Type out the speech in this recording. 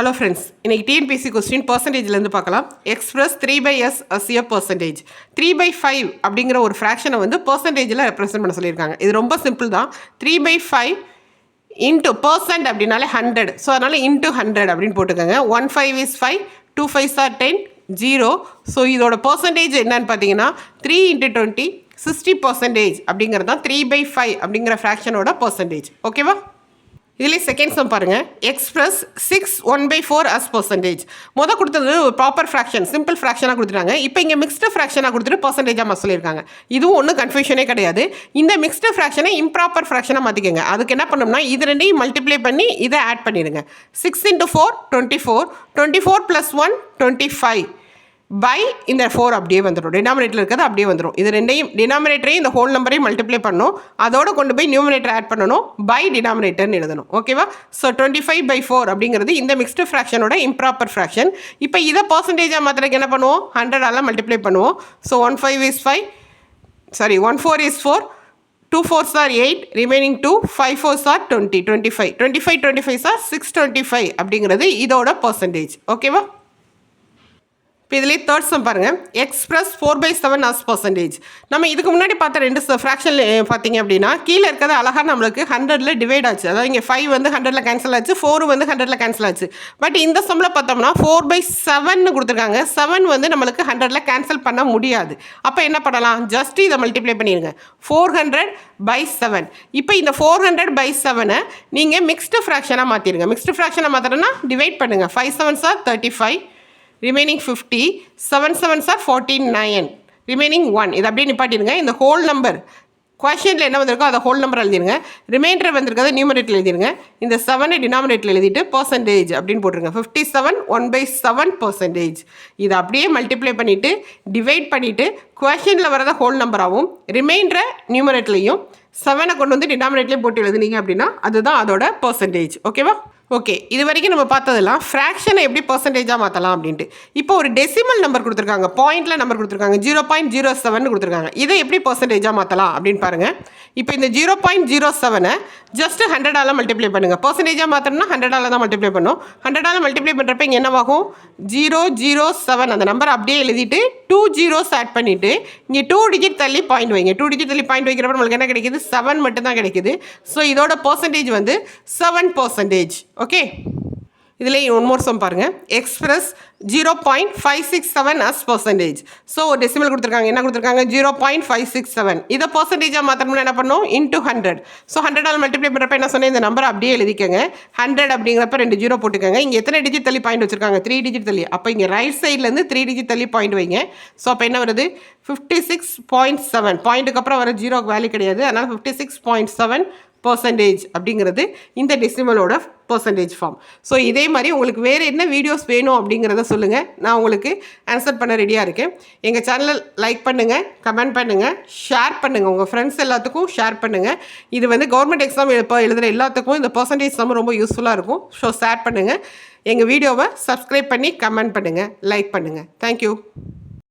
Hello friends, இன்றைக்கி TNPSC question பர்சன்டேஜ்லேருந்து பார்க்கலாம். Express 3/s as a percentage. 3/5 அப்படிங்கிற ஒரு ஃப்ராக்ஷனை வந்து பர்சன்டேஜில் ரெப்ரசென்ட் பண்ண சொல்லியிருக்காங்க. இது ரொம்ப சிம்பிள் தான். 3/5 இன்ட்டு பர்சன்ட் அப்படின்னாலே 100. ஸோ அதனால் இன்ட்டு 100 அப்படின்னு போட்டுக்கோங்க. 1 5 is 5, 2 5s are 10, 0. ஸோ இதோட பர்சன்டேஜ் என்னன்னு பார்த்தீங்கன்னா 3 × 20 60% அப்படிங்கிறது தான் 3/5 அப்படிங்கிற ஃப்ராக்ஷனோட பர்சன்டேஜ். ஓகேவா? இதுலேயே செகண்ட் சம் பாருங்கள். Express 6 1/4 as percentage. மொதல் கொடுத்தது ஒரு ப்ராப்பர் ஃப்ராக்ஷன், சிம்பிள் ஃப்ராக்ஷனாக கொடுத்துட்டாங்க. இப்போ இங்கே மிக்ஸ்டு ஃப்ராக்ஷனாக கொடுத்துட்டு பர்சன்டேஜாக சொல்லியிருக்காங்க. இதுவும் ஒன்றும் கன்ஃபியூஷனே கிடையாது. இந்த மிக்ஸ்டு ஃப்ராக்ஷனை இம்ப்ராப்பர் ஃப்ராக்ஷனாக மாற்றிக்கோங்க. அதுக்கு என்ன பண்ணணும்னா இது ரெண்டையும் மல்டிப்ளை பண்ணி இதை ஆட் பண்ணிடுங்க. 6 × 4 24, 24 + 1 25 பை இந்த 4 அப்படியே வந்துடும். டினாமினேட்டரில் இருக்கிறது அப்படியே வந்துடும். இது ரெண்டையும் டினாமினேட்டரையும் இந்த ஹோல் நம்பரையும் மல்டிப்ளை பண்ணணும். அதோடு கொண்டு போய் நியூமினேட்டர் ஆட் பண்ணணும். பை டினாமினேட்டர்னு எழுதணும். ஓகேவா? ஸோ 25/4 அப்படிங்கிறது இந்த மிக்ஸ்டு ஃப்ராக்ஷனோட இம்ப்ராப்பர் ஃப்ராக்ஷன். இப்போ இதை பர்சன்டேஜாக மாத்திரக்கு என்ன பண்ணுவோம்? 100ஆல் மல்டிப்ளை பண்ணுவோம். So 1 4 is 4, 2 4s are 8, remaining 2, 5 4s are 20, 25. 25 are 625 அப்படிங்கிறது இதோட பர்சன்டேஜ். ஓகேவா? இப்போ இதிலே தேர்ட் சம் பாருங்கள். Express 4/7 as percentage. நம்ம இதுக்கு முன்னாடி பார்த்த ரெண்டு ஃப்ராக்ஷன் பார்த்தீங்க அப்படின்னா கீழே இருக்கிறது அழகாக நம்மளுக்கு 100ல் டிவைட் ஆச்சு. அதாவது இங்கே 5 வந்து 100ல் கேன்சல் ஆச்சு, 4 வந்து 100ல் கேன்சல் ஆச்சு. பட் இந்த சம்மில் பார்த்தோம்னா 4/7 கொடுத்துருக்காங்க. 7 வந்து நம்மளுக்கு 100ல் கேன்சல் பண்ண முடியாது. அப்போ என்ன பண்ணலாம்? ஜஸ்ட் இதை மல்டிப்ளை பண்ணிடுங்க. 400/7. இப்போ இந்த 400/7 நீங்கள் மிக்ஸ்டு ஃப்ராக்ஷனாக மாற்றிடுங்க. மிக்ஸ்டு ஃப்ராக்ஷனாக மாற்றினா டிவைட் பண்ணுங்கள். 5 7s are 35, remaining 50, 7 7s are 49, remaining 1. இது அப்படியே நிப்பாட்டிடுங்க. இந்த ஹோல் நம்பர் குவஷனில் என்ன வந்திருக்கோ அதை ஹோல் நம்பர் எழுதிடுங்க. ரிமைண்டர் வந்திருக்கிறத நியூமரேட்டில் எழுதிடுங்க. இந்த 7 டினாமினேட்டில் எழுதிட்டு பர்சன்டேஜ் அப்படின்னு போட்டுருங்க. 57 1/7%. இதை அப்படியே மல்டிப்ளை பண்ணிவிட்டு டிவைட் பண்ணிவிட்டு குவஷனில் வரத ஹோல் நம்பராகவும் ரிமைண்டரை நியூமரேட்லையும் 7 கொண்டு வந்து டினாமினேட்லேயும் போட்டு எழுதுனீங்க அப்படின்னா அதுதான் அதோட பர்சன்டேஜ். ஓகேவா? ஓகே, இது வரைக்கும் நம்ம பார்த்ததெல்லாம் ஃப்ராக்ஷனை எப்படி பர்சன்டேஜாக மாற்றலாம் அப்படின்ட்டு. இப்போ ஒரு டெசிமல் நம்பர் கொடுத்துருக்காங்க, பாயிண்டில் நம்பர் கொடுத்துருக்காங்க, 0.07 கொடுத்துருக்காங்க. இதை எப்படி பர்சன்டேஜாக மாற்றலாம் அப்படின்னு பாருங்கள். இப்போ இந்த 0.07 ஜஸ்ட் 100ஆல் மல்டிப்ளை பண்ணுங்கள். பர்சன்டேஜாக மாற்றணும்னா 100ஆல் தான் மல்டிப்ளை பண்ணும். 100ஆல் மல்டிப்ளை பண்ணுறப்ப இங்கே என்னவாகும்? 007 அந்த நம்பர் அப்படியே எழுதிட்டு 2 zeros ஆட் பண்ணிவிட்டு இங்கே 2 டிஜிட் தள்ளி பாயிண்ட் வைங்க. 2 டிஜிட் தள்ளி பாயிண்ட் வைக்கிறப்ப நம்மளுக்கு என்ன கிடைக்குது? 7 மட்டும்தான் கிடைக்குது. ஸோ இதோட பர்சன்டேஜ் வந்து 7%. ஓகே, இதில் ஒன் மோர் சம் பாருங்கள். Express 0.567 as percentage. ஸோ ஒரு டெசிமல் கொடுத்துருக்காங்க. என்ன கொடுத்துருக்காங்க? 0.567. இதை பர்சன்டேஜாக மாற்றணும்னா என்ன பண்ணணும்? இன்ட்டு 100. ஸோ 100ஆல் மல்டிப்ளை பண்ணுறப்ப என்ன சொன்னேன்? இந்த நம்பரை அப்படியே எழுதிக்கங்க. 100 அப்படிங்கிறப்ப 2 0 போட்டுக்கோங்க. இங்கே எத்தனை டிஜிட் தள்ளி பாயிண்ட் வச்சுருக்காங்க? 3 டிஜிட் தள்ளி. அப்போ இங்கே ரைட் சைட்லேருந்து 3 டிஜிட் தள்ளி பாயிண்ட் வைங்க. ஸோ அப்போ என்ன வருது? 56.7. பாயிண்ட்டுக்கு அப்புறம் வர ஜீரோக்கு வேல்யூ கிடையாது. அதனால் 56.7% அப்படிங்கிறது இந்த டெசிமலோட பர்சன்டேஜ் ஃபார்ம். ஸோ இதே மாதிரி உங்களுக்கு வேறு என்ன வீடியோஸ் வேணும் அப்படிங்கிறத சொல்லுங்கள். நான் உங்களுக்கு ஆன்சர் பண்ண ரெடியாக இருக்கேன். எங்கள் சேனலை லைக் பண்ணுங்கள், கமெண்ட் பண்ணுங்கள், ஷேர் பண்ணுங்கள். உங்கள் ஃப்ரெண்ட்ஸ் எல்லாத்துக்கும் ஷேர் பண்ணுங்கள். இது வந்து கவர்மெண்ட் எக்ஸாம் எழுதுகிற எல்லாத்துக்கும் இந்த பர்சன்டேஜ் சம் ரொம்ப யூஸ்ஃபுல்லாக இருக்கும். ஸோ ஷேர் பண்ணுங்கள். எங்கள் வீடியோவை சப்ஸ்கிரைப் பண்ணி கமெண்ட் பண்ணுங்கள், லைக் பண்ணுங்கள். தேங்க்யூ.